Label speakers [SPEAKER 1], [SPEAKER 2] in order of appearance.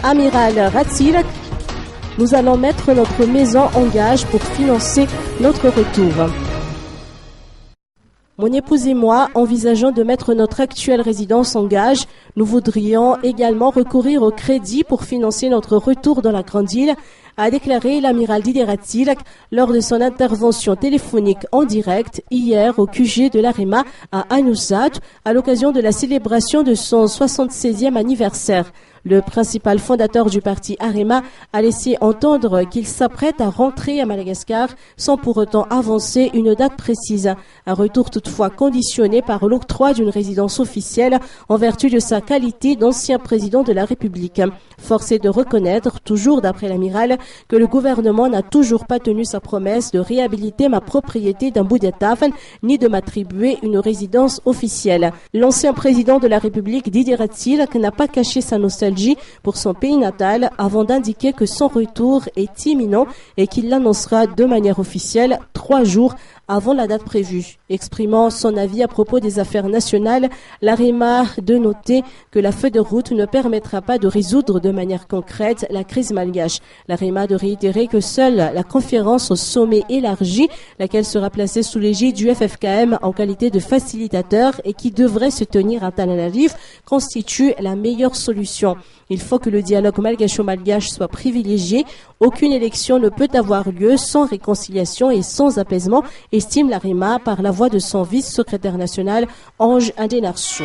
[SPEAKER 1] Amiral Ratsilak, nous allons mettre notre maison en gage pour financer notre retour. Mon épouse et moi envisageons de mettre notre actuelle résidence en gage. Nous voudrions également recourir au crédit pour financer notre retour dans la Grande Île, a déclaré l'amiral Didier Ratsilak lors de son intervention téléphonique en direct hier au QG de l'AREMA à Anoussat à l'occasion de la célébration de son 76e anniversaire. Le principal fondateur du parti AREMA a laissé entendre qu'il s'apprête à rentrer à Madagascar sans pour autant avancer une date précise. Un retour toutefois conditionné par l'octroi d'une résidence officielle en vertu de sa qualité d'ancien président de la République. Force est de reconnaître, toujours d'après l'amiral, que le gouvernement n'a toujours pas tenu sa promesse de réhabiliter ma propriété d'un bout d'étafel ni de m'attribuer une résidence officielle. L'ancien président de la République, Didier Ratsilak, n'a pas caché sa nostalgie pour son pays natal avant d'indiquer que son retour est imminent et qu'il l'annoncera de manière officielle 3 jours avant la date prévue. Exprimant son avis à propos des affaires nationales, l'AREMA de noter que la feuille de route ne permettra pas de résoudre de manière concrète la crise malgache. L'AREMA de réitérer que seule la conférence au sommet élargi, laquelle sera placée sous l'égide du FFKM en qualité de facilitateur et qui devrait se tenir à Tananarive, constitue la meilleure solution. Il faut que le dialogue malgacho-malgache soit privilégié. Aucune élection ne peut avoir lieu sans réconciliation et sans apaisement, estime l'AREMA par la voix de son vice-secrétaire national, Ange Indenarsou.